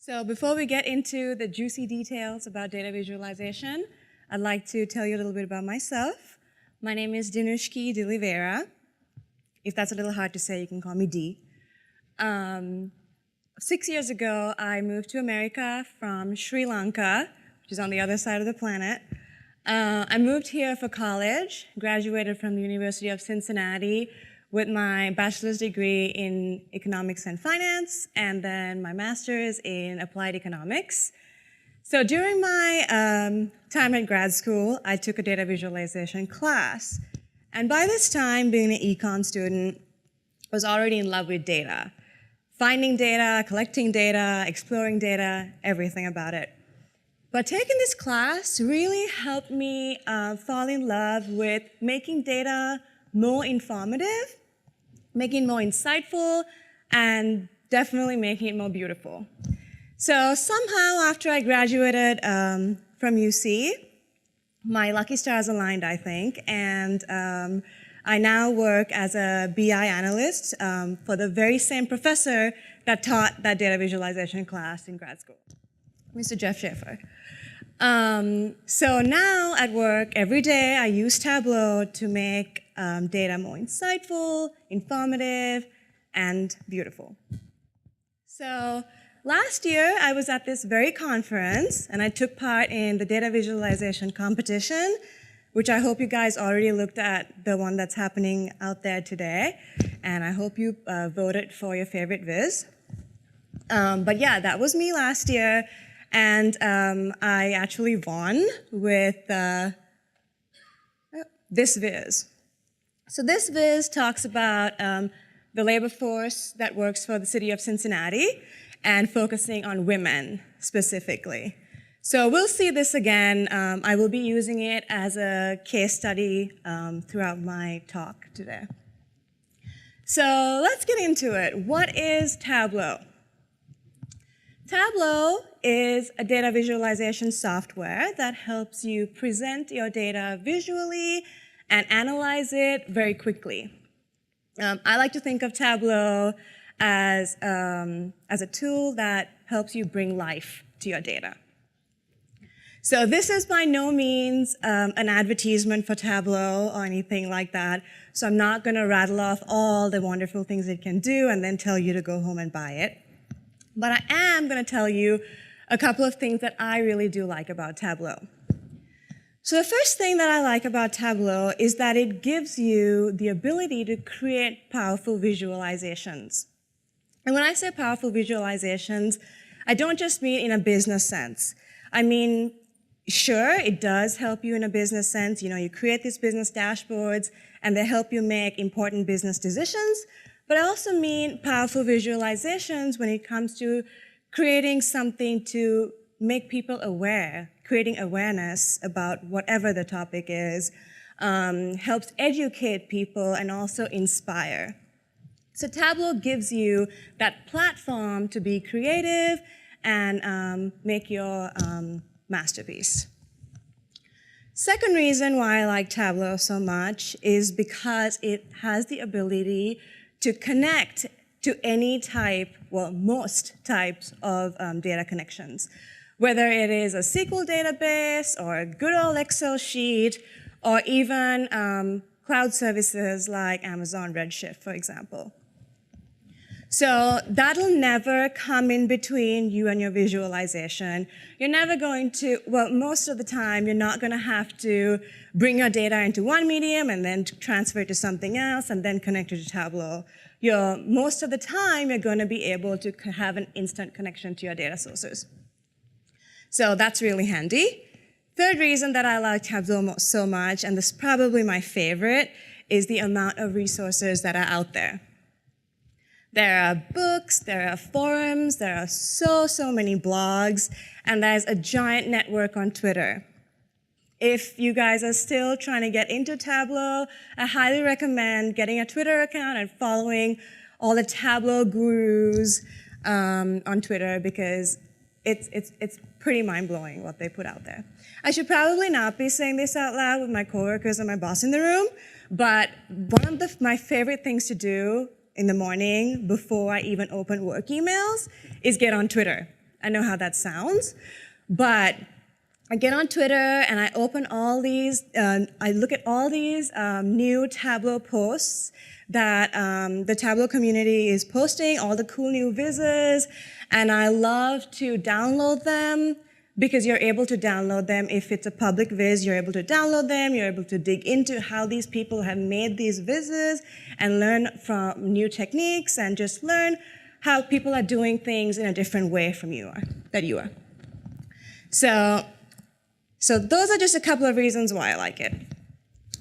So before we get into the juicy details about data visualization, I'd like to tell you a little bit about myself. My name is Dinushki de Livera. If that's a little hard to say, you can call me D. 6 years ago, I moved to America from Sri Lanka, which is on the other side of the planet. I moved here for college, graduated from the University of Cincinnati with my bachelor's degree in economics and finance, and then my master's in applied economics. So during my time at grad school, I took a data visualization class. And by this time, being an econ student, I was already in love with data. Finding data, collecting data, exploring data, everything about it. But taking this class really helped me fall in love with making data more informative, making it more insightful, and definitely making it more beautiful. So somehow after I graduated from UC, my lucky stars aligned, I think, and I now work as a BI analyst for the very same professor that taught that data visualization class in grad school, Mr. Jeff Schaefer. So now at work, every day I use Tableau to make data more insightful, informative, and beautiful. So last year, I was at this very conference, and I took part in the data visualization competition, which I hope you guys already looked at, the one that's happening out there today, and I hope you voted for your favorite viz. But yeah, that was me last year, and I actually won with this viz. So this viz talks about the labor force that works for the city of Cincinnati and focusing on women specifically. So we'll see this again. I will be using it as a case study throughout my talk today. So let's get into it. What is Tableau? Tableau is a data visualization software that helps you present your data visually and analyze it very quickly. I like to think of Tableau as a tool that helps you bring life to your data. So this is by no means an advertisement for Tableau or anything like that. So I'm not going to rattle off all the wonderful things it can do and then tell you to go home and buy it. But I am going to tell you a couple of things that I really do like about Tableau. So the first thing that I like about Tableau is that it gives you the ability to create powerful visualizations. And when I say powerful visualizations, I don't just mean in a business sense. I mean, sure, it does help you in a business sense. You know, you create these business dashboards, and they help you make important business decisions. But I also mean powerful visualizations when it comes to creating something to make people aware, creating awareness about whatever the topic is, helps educate people and also inspire. So Tableau gives you that platform to be creative and make your masterpiece. Second reason why I like Tableau so much is because it has the ability to connect to any type, well, most types of data connections. Whether it is a SQL database or a good old Excel sheet or even cloud services like Amazon Redshift, for example. So that'll never come in between you and your visualization. You're never going to, well, most of the time, you're not going to have to bring your data into one medium and then transfer it to something else and then connect it to Tableau. Most of the time, you're going to be able to have an instant connection to your data sources. So that's really handy. Third reason that I like Tableau so much, and this is probably my favorite, is the amount of resources that are out there. There are books, there are forums, there are so many blogs, and there's a giant network on Twitter. If you guys are still trying to get into Tableau, I highly recommend getting a Twitter account and following all the Tableau gurus on Twitter because it's pretty mind-blowing what they put out there. I should probably not be saying this out loud with my coworkers and my boss in the room, but one of my favorite things to do in the morning before I even open work emails is get on Twitter. I know how that sounds, but I get on Twitter and I open all these, I look at all these new Tableau posts that the Tableau community is posting, all the cool new vizzes, and I love to download them because you're able to download them. If it's a public viz, you're able to download them, you're able to dig into how these people have made these vizzes and learn from new techniques and just learn how people are doing things in a different way from you are. So those are just a couple of reasons why I like it.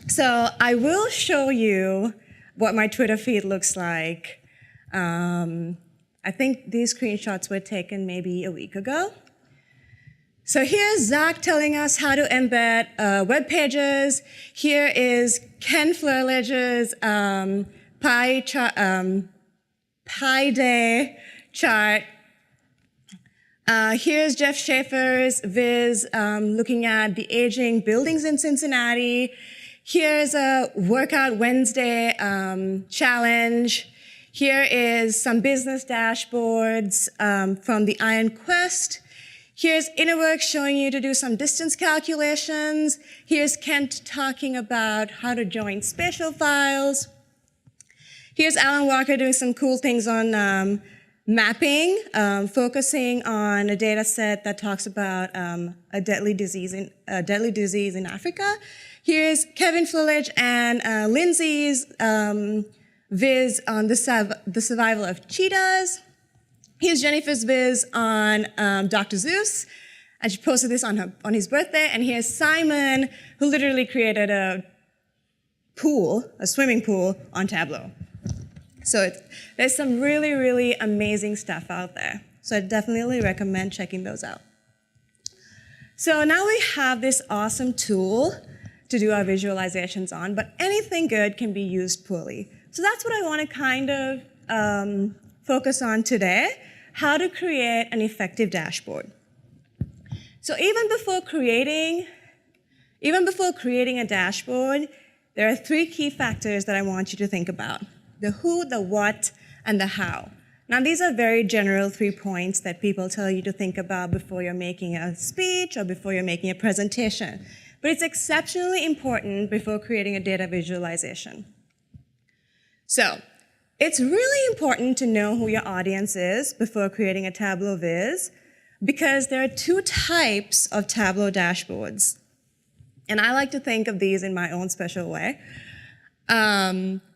So I will show you what my Twitter feed looks like. I think these screenshots were taken maybe a week ago. So here's Zach telling us how to embed web pages. Here is Ken Flerledge's Pi Day chart. Here's Jeff Schaefer's viz looking at the aging buildings in Cincinnati. Here's a Workout Wednesday challenge. Here is some business dashboards from the Iron Quest. Here's InnerWorks showing you to do some distance calculations. Here's Kent talking about how to join spatial files. Here's Alan Walker doing some cool things on mapping, focusing on a data set that talks about a deadly disease in Africa. Here's Kevin Flerledge and Lindsay's viz on the survival of cheetahs. Here's Jennifer's viz on Dr. Zeus, and she posted this on his birthday. And here's Simon, who literally created a swimming pool on Tableau. So there's some really, really amazing stuff out there. So I definitely recommend checking those out. So now we have this awesome tool to do our visualizations on, but anything good can be used poorly. So that's what I want to kind of focus on today, how to create an effective dashboard. So even before creating a dashboard, there are 3 key factors that I want you to think about: the who, the what, and the how. Now, these are very general 3 points that people tell you to think about before you're making a speech or before you're making a presentation. But it's exceptionally important before creating a data visualization. So it's really important to know who your audience is before creating a Tableau viz, because there are 2 types of Tableau dashboards. And I like to think of these in my own special way.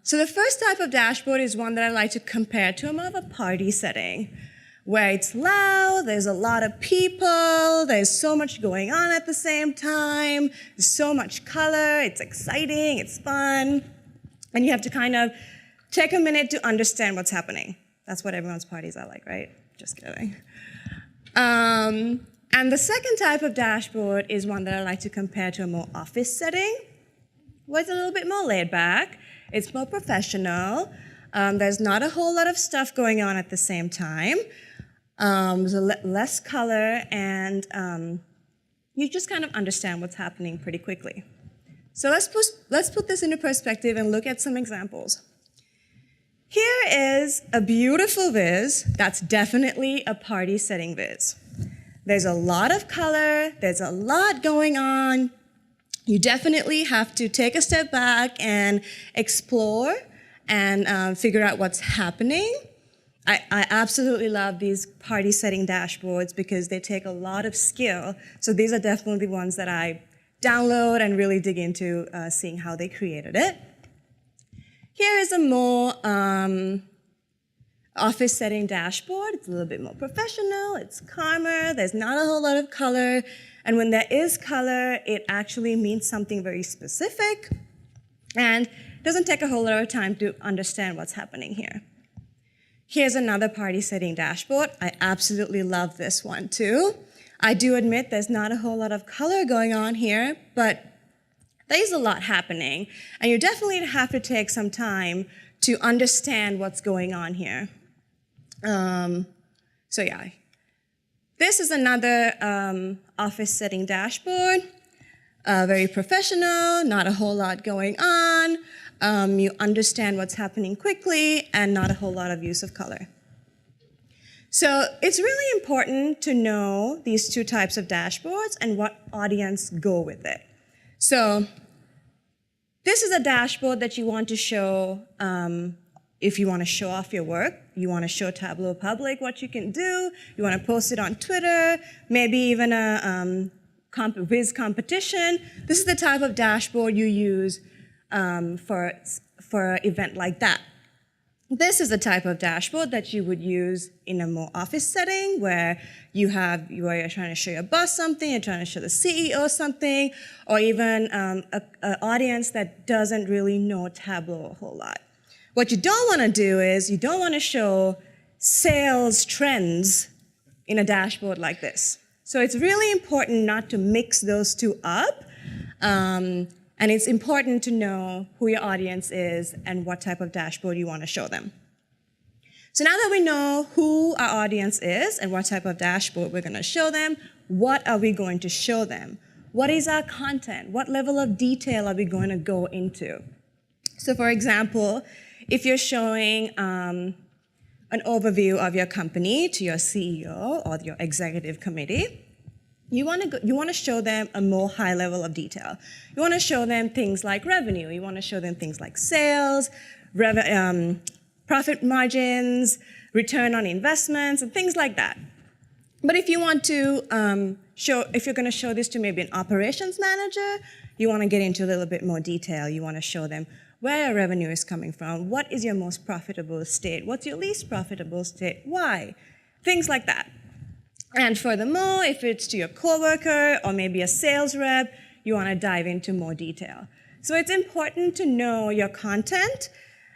So the first type of dashboard is one that I like to compare to more of a party setting, where it's loud, there's a lot of people, there's so much going on at the same time, there's so much color, it's exciting, it's fun, and you have to kind of take a minute to understand what's happening. That's what everyone's parties are like, right? Just kidding. And the second type of dashboard is one that I like to compare to a more office setting, where it's a little bit more laid back, it's more professional, there's not a whole lot of stuff going on at the same time, there's less color, and you just kind of understand what's happening pretty quickly. So let's put this into perspective and look at some examples. Here is a beautiful viz that's definitely a party setting viz. There's a lot of color, there's a lot going on. You definitely have to take a step back and explore and figure out what's happening. I absolutely love these party setting dashboards because they take a lot of skill. So these are definitely the ones that I download and really dig into seeing how they created it. Here is a more office setting dashboard. It's a little bit more professional, it's calmer, there's not a whole lot of color, and when there is color, it actually means something very specific, and it doesn't take a whole lot of time to understand what's happening here. Here's another party setting dashboard. I absolutely love this one too. I do admit there's not a whole lot of color going on here, but there's a lot happening, and you definitely have to take some time to understand what's going on here. So yeah, this is another office setting dashboard, very professional, not a whole lot going on. You understand what's happening quickly, and not a whole lot of use of color. So it's really important to know these two types of dashboards and what audience go with it. So this is a dashboard that you want to show if you want to show off your work. You want to show Tableau public what you can do. You want to post it on Twitter, maybe even a quiz competition. This is the type of dashboard you use for an event like that. This is the type of dashboard that you would use in a more office setting where you're trying to show your boss something, you're trying to show the CEO something, or even an audience that doesn't really know Tableau a whole lot. What you don't want to do is you don't want to show sales trends in a dashboard like this. So it's really important not to mix those two up. And it's important to know who your audience is and what type of dashboard you want to show them. So now that we know who our audience is and what type of dashboard we're going to show them, what are we going to show them? What is our content? What level of detail are we going to go into? So for example, if you're showing an overview of your company to your CEO or your executive committee, you want to show them a more high level of detail. You want to show them things like revenue. You want to show them things like sales, profit margins, return on investments, and things like that. But if you want to if you're going to show this to maybe an operations manager, you want to get into a little bit more detail. You want to show them where your revenue is coming from, what is your most profitable state, what's your least profitable state, why, things like that. And furthermore, if it's to your coworker or maybe a sales rep, you want to dive into more detail. So it's important to know your content.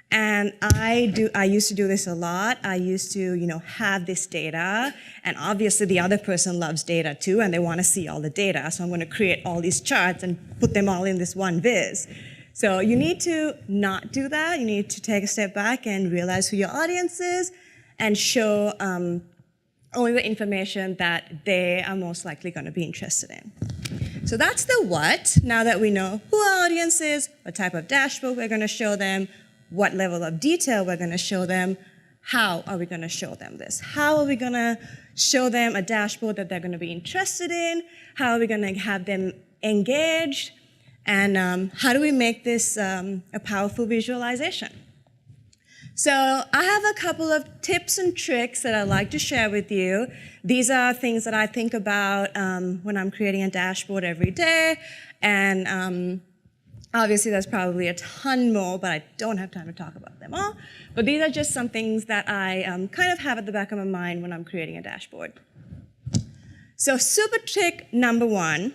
And I used to do this a lot. I used to, have this data, and obviously the other person loves data too, and they want to see all the data. So I'm going to create all these charts and put them all in this one viz. So you need to not do that. You need to take a step back and realize who your audience is and show only the information that they are most likely going to be interested in. So that's the what. Now that we know who our audience is, what type of dashboard we're going to show them, what level of detail we're going to show them, how are we going to show them this? How are we going to show them a dashboard that they're going to be interested in? How are we going to have them engaged? And how do we make this a powerful visualization? So I have a couple of tips and tricks that I'd like to share with you. These are things that I think about when I'm creating a dashboard every day. And obviously there's probably a ton more, but I don't have time to talk about them all. But these are just some things that I kind of have at the back of my mind when I'm creating a dashboard. So super trick number one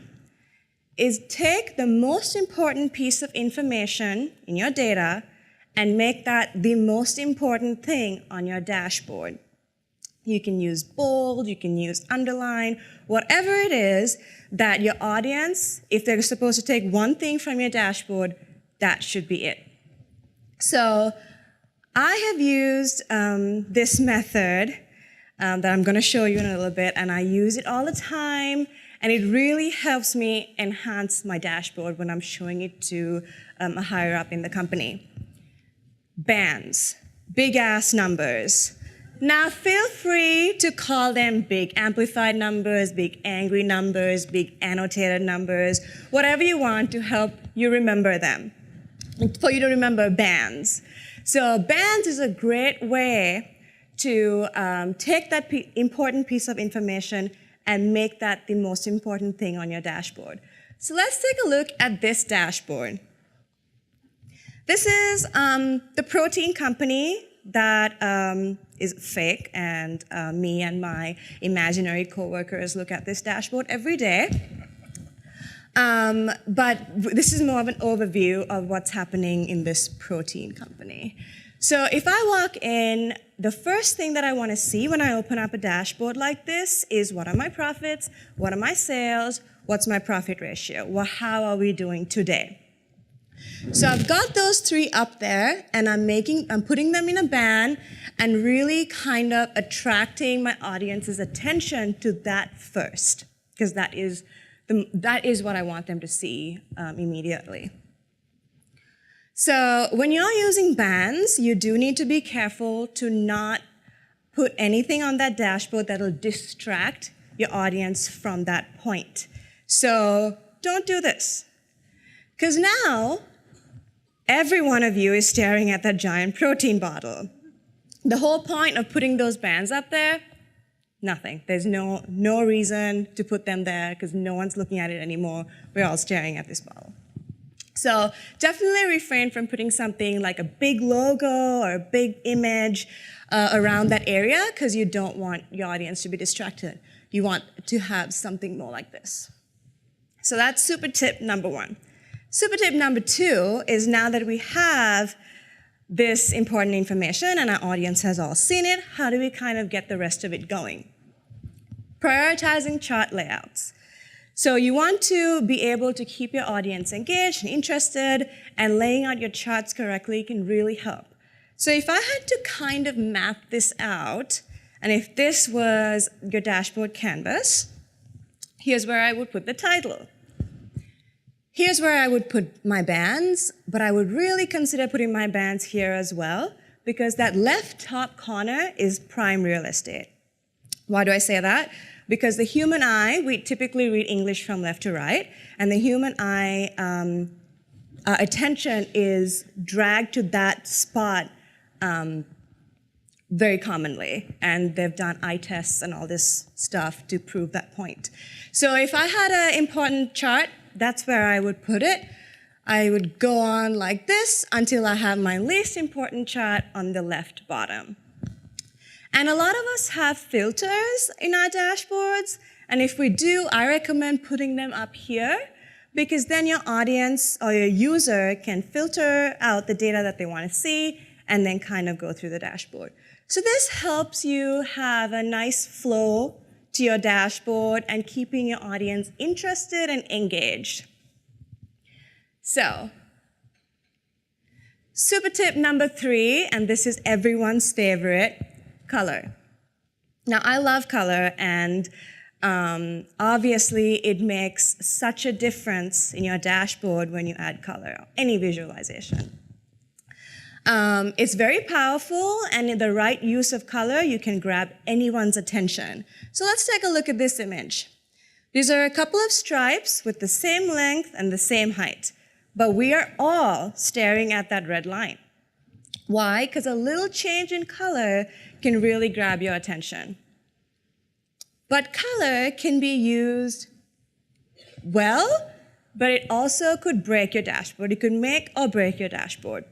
is take the most important piece of information in your data and make that the most important thing on your dashboard. You can use bold, you can use underline, whatever it is that your audience, if they're supposed to take one thing from your dashboard, that should be it. So I have used this method that I'm going to show you in a little bit, and I use it all the time, and it really helps me enhance my dashboard when I'm showing it to a higher up in the company. Bands, big ass numbers. Now feel free to call them big amplified numbers, big angry numbers, big annotated numbers, whatever you want to help you remember them, for you to remember bands. So bands is a great way to take that important piece of information and make that the most important thing on your dashboard. So let's take a look at this dashboard. This is the protein company that is fake, and me and my imaginary coworkers look at this dashboard every day. But this is more of an overview of what's happening in this protein company. So if I walk in, the first thing that I want to see when I open up a dashboard like this is what are my profits, what are my sales, what's my profit ratio, well, how are we doing today? So I've got those three up there, and I'm putting them in a band and really kind of attracting my audience's attention to that first, because that is what I want them to see immediately. So when you're using bands, you do need to be careful to not put anything on that dashboard that will distract your audience from that point. So don't do this. Because now, every one of you is staring at that giant protein bottle. The whole point of putting those bands up there, nothing. There's no reason to put them there because no one's looking at it anymore. We're all staring at this bottle. So definitely refrain from putting something like a big logo or a big image around that area because you don't want your audience to be distracted. You want to have something more like this. So that's super tip number 1. Super tip number 2 is now that we have this important information and our audience has all seen it, how do we kind of get the rest of it going? Prioritizing chart layouts. So you want to be able to keep your audience engaged and interested, and laying out your charts correctly can really help. So if I had to kind of map this out, and if this was your dashboard canvas, here's where I would put the title. Here's where I would put my bands, but I would really consider putting my bands here as well, because that left top corner is prime real estate. Why do I say that? Because the human eye, we typically read English from left to right, and the human eye attention is dragged to that spot very commonly, and they've done eye tests and all this stuff to prove that point. So if I had an important chart, that's where I would put it. I would go on like this until I have my least important chart on the left bottom. And a lot of us have filters in our dashboards, and if we do, I recommend putting them up here, because then your audience or your user can filter out the data that they want to see and then kind of go through the dashboard. So this helps you have a nice flow to your dashboard and keeping your audience interested and engaged. So, super tip number 3, and this is everyone's favorite, color. Now, I love color, and obviously it makes such a difference in your dashboard when you add color, any visualization. It's very powerful, and in the right use of color, you can grab anyone's attention. So let's take a look at this image. These are a couple of stripes with the same length and the same height, but we are all staring at that red line. Why? Because a little change in color can really grab your attention. But color can be used well, but it also could break your dashboard. It could make or break your dashboard.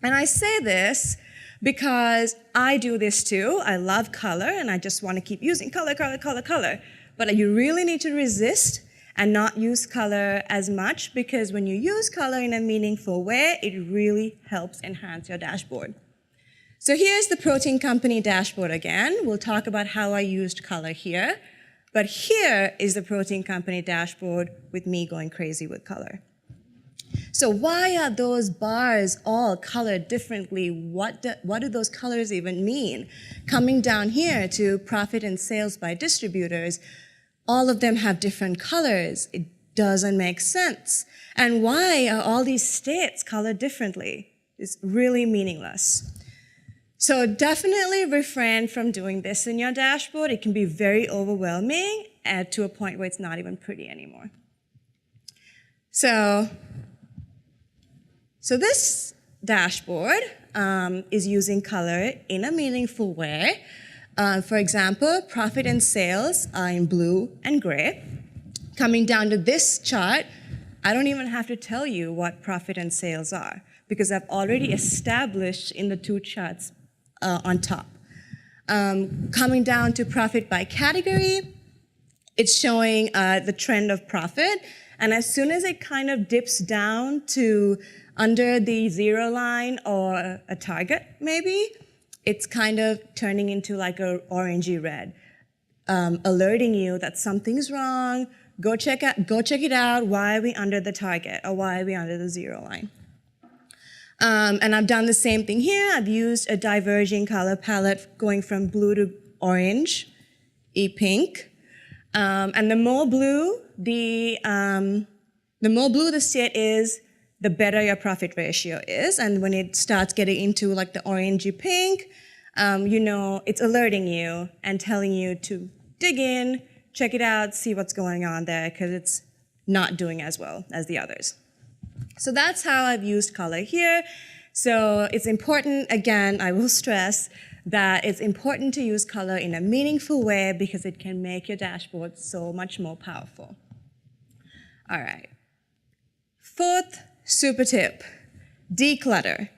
And I say this because I do this too. I love color, and I just want to keep using color, color, color, color. But you really need to resist and not use color as much, because when you use color in a meaningful way, it really helps enhance your dashboard. So here's the protein company dashboard again. We'll talk about how I used color here. But here is the protein company dashboard with me going crazy with color. So why are those bars all colored differently? What do those colors even mean? Coming down here to profit and sales by distributors, all of them have different colors. It doesn't make sense. And why are all these states colored differently? It's really meaningless. So definitely refrain from doing this in your dashboard. It can be very overwhelming to a point where it's not even pretty anymore. So this dashboard is using color in a meaningful way. For example, profit and sales are in blue and gray. Coming down to this chart, I don't even have to tell you what profit and sales are, because I've already established in the 2 charts on top. Coming down to profit by category, it's showing the trend of profit. And as soon as it kind of dips down to under the 0 line or a target, maybe, it's kind of turning into like a orangey red, alerting you that something's wrong. Go check it out. Why are we under the target, or why are we under the 0 line? And I've done the same thing here. I've used a diverging color palette going from blue to orange, pink. And the more blue the state is, the better your profit ratio is. And when it starts getting into like the orangey pink, you know it's alerting you and telling you to dig in, check it out, see what's going on there, because it's not doing as well as the others. So that's how I've used color here. So it's important, again, I will stress that it's important to use color in a meaningful way because it can make your dashboard so much more powerful. All right. Fourth super tip, declutter.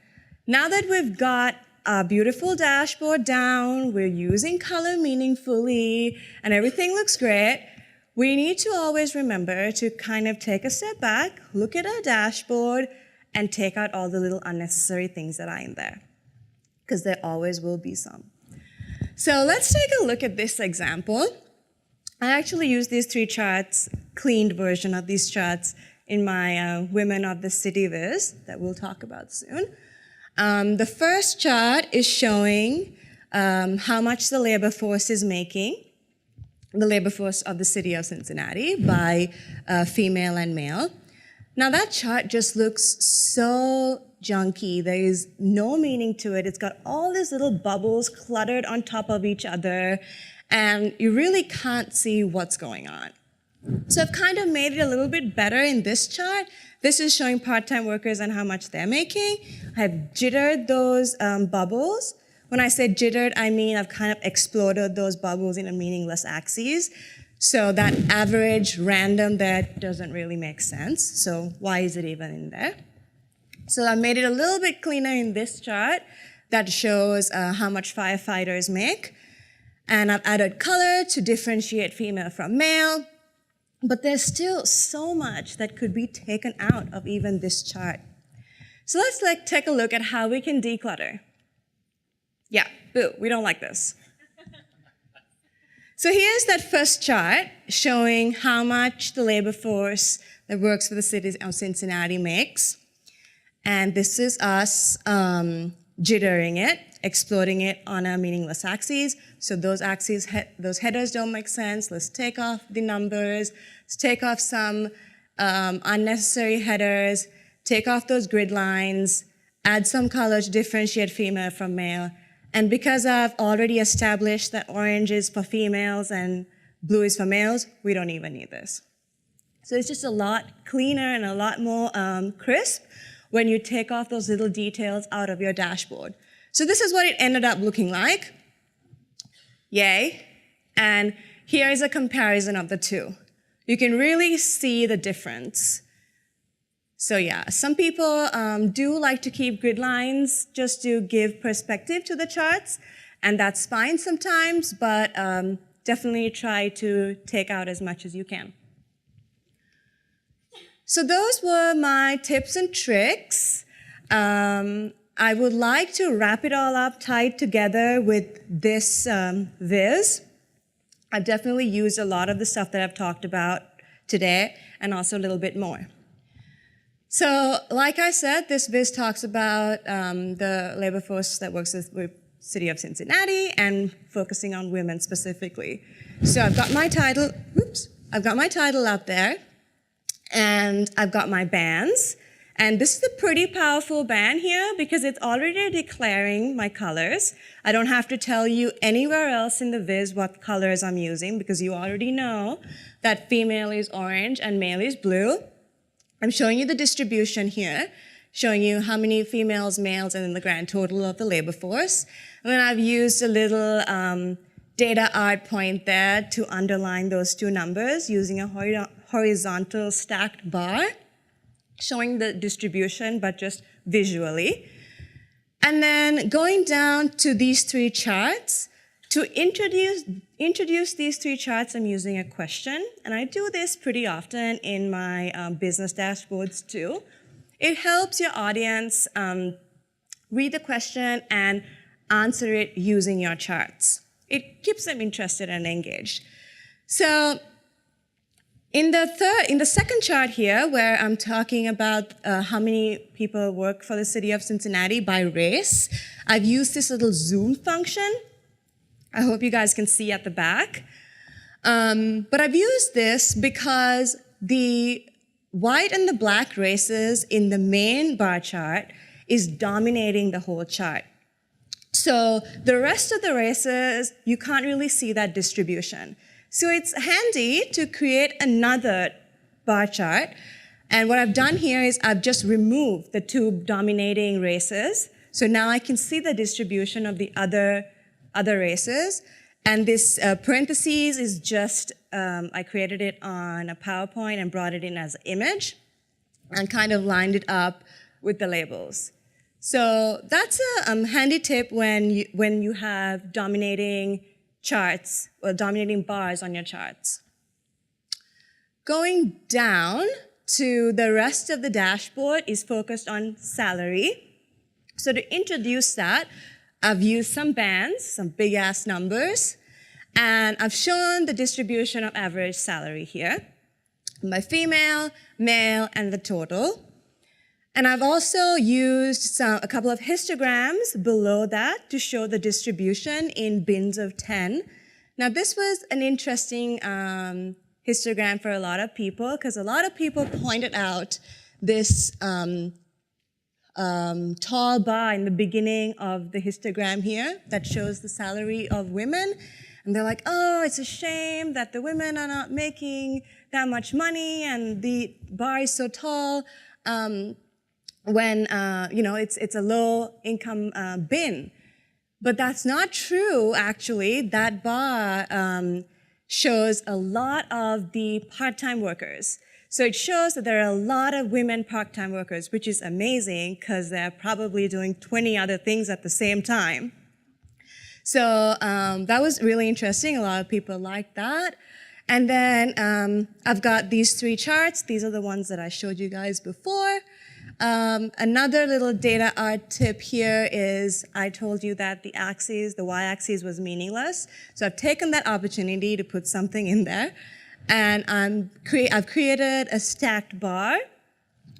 Now that we've got our beautiful dashboard down, we're using color meaningfully, and everything looks great, we need to always remember to kind of take a step back, look at our dashboard, and take out all the little unnecessary things that are in there, because there always will be some. So let's take a look at this example. I actually use these 3 charts, cleaned version of these charts, in my Women of the City viz that we'll talk about soon. The first chart is showing how much the labor force is making, the labor force of the city of Cincinnati by female and male. Now that chart just looks so junky. There is no meaning to it. It's got all these little bubbles cluttered on top of each other, and you really can't see what's going on. So I've kind of made it a little bit better in this chart. This is showing part-time workers and how much they're making. I've jittered those bubbles. When I say jittered, I mean I've kind of exploded those bubbles in a meaningless axis. So that average random there doesn't really make sense. So why is it even in there? So I made it a little bit cleaner in this chart that shows how much firefighters make. And I've added color to differentiate female from male. But there's still so much that could be taken out of even this chart. So let's take a look at how we can declutter. Yeah, boo, we don't like this. So here's that first chart showing how much the labor force that works for the city of Cincinnati makes. And this is us jittering it, exploding it on a meaningless axis. So those axes, those headers don't make sense. Let's take off the numbers. Let's take off some unnecessary headers, take off those grid lines, add some color to differentiate female from male. And because I've already established that orange is for females and blue is for males, we don't even need this. So it's just a lot cleaner and a lot more crisp when you take off those little details out of your dashboard. So this is what it ended up looking like. Yay. And here is a comparison of the two. You can really see the difference. So yeah, some people do like to keep grid lines just to give perspective to the charts, and that's fine sometimes, but definitely try to take out as much as you can. So those were my tips and tricks. I would like to wrap it all up tied together with this viz. I've definitely used a lot of the stuff that I've talked about today and also a little bit more. So like I said, this viz talks about the labor force that works with the city of Cincinnati and focusing on women specifically. So I've got my title, I've got my title up there, and I've got my bands. And this is a pretty powerful band here because it's already declaring my colors. I don't have to tell you anywhere else in the viz what colors I'm using because you already know that female is orange and male is blue. I'm showing you the distribution here, showing you how many females, males, and then the grand total of the labor force. And then I've used a little data art point there to underline those two numbers using a horizontal stacked bar, showing the distribution, but just visually. And then going down to these three charts, to introduce these three charts, I'm using a question, and I do this pretty often in my business dashboards too. It helps your audience read the question and answer it using your charts. It keeps them interested and engaged. So in the second chart here, where I'm talking about how many people work for the city of Cincinnati by race, I've used this little zoom function. I hope you guys can see at the back. But I've used this because the white and the black races in the main bar chart is dominating the whole chart. So the rest of the races, you can't really see that distribution. So it's handy to create another bar chart. And what I've done here is I've just removed the two dominating races. So now I can see the distribution of the other races. And this parentheses is just, I created it on a PowerPoint and brought it in as an image and kind of lined it up with the labels. So that's a handy tip when you have dominating charts or dominating bars on your charts. Going down to the rest of the dashboard is focused on salary. So to introduce that, I've used some bands, some big-ass numbers, and I've shown the distribution of average salary here by female, male, and the total. And I've also used a couple of histograms below that to show the distribution in bins of 10. Now, this was an interesting histogram for a lot of people because a lot of people pointed out this tall bar in the beginning of the histogram here that shows the salary of women. And they're like, oh, it's a shame that the women are not making that much money and the bar is so tall. When it's a low-income bin. But that's not true, actually. That bar shows a lot of the part-time workers. So it shows that there are a lot of women part-time workers, which is amazing because they're probably doing 20 other things at the same time. So that was really interesting. A lot of people liked that. And then I've got these three charts. These are the ones that I showed you guys before. Another little data art tip here is I told you that the y-axis was meaningless. So I've taken that opportunity to put something in there. And I've created a stacked bar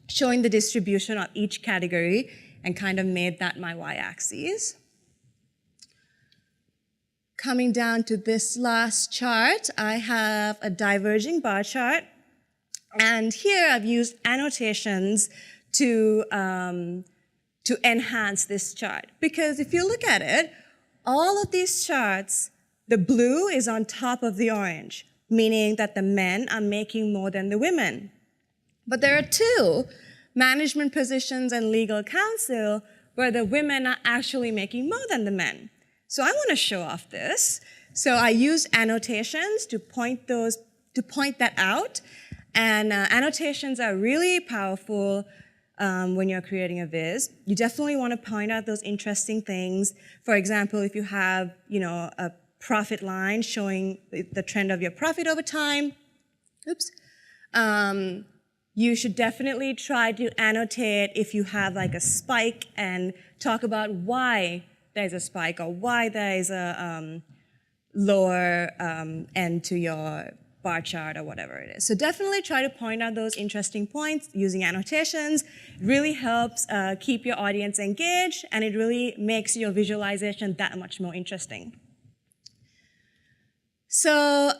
showing the distribution of each category and kind of made that my y-axis. Coming down to this last chart, I have a diverging bar chart. And here I've used annotations to enhance this chart. Because if you look at it, all of these charts, the blue is on top of the orange, meaning that the men are making more than the women. But there are two management positions and legal counsel where the women are actually making more than the men. So I want to show off this. So I used annotations to point that out. And annotations are really powerful when you're creating a viz. You definitely want to point out those interesting things. For example, if you have, a profit line showing the trend of your profit over time, you should definitely try to annotate if you have like a spike and talk about why there's a spike or why there is a lower end to your bar chart or whatever it is. So definitely try to point out those interesting points using annotations. It really helps keep your audience engaged, and it really makes your visualization that much more interesting. So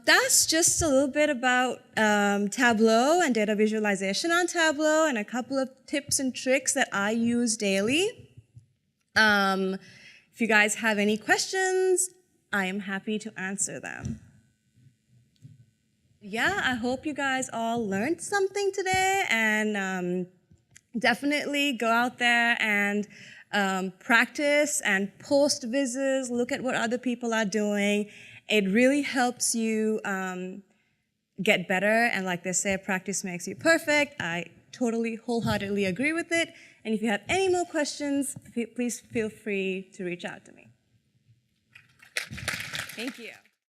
that's just a little bit about Tableau and data visualization on Tableau and a couple of tips and tricks that I use daily. If you guys have any questions, I am happy to answer them. Yeah, I hope you guys all learned something today, and definitely go out there and practice and post vizzes, look at what other people are doing. It really helps you get better, and like they say, practice makes you perfect. I totally, wholeheartedly agree with it. And if you have any more questions, please feel free to reach out to me. Thank you.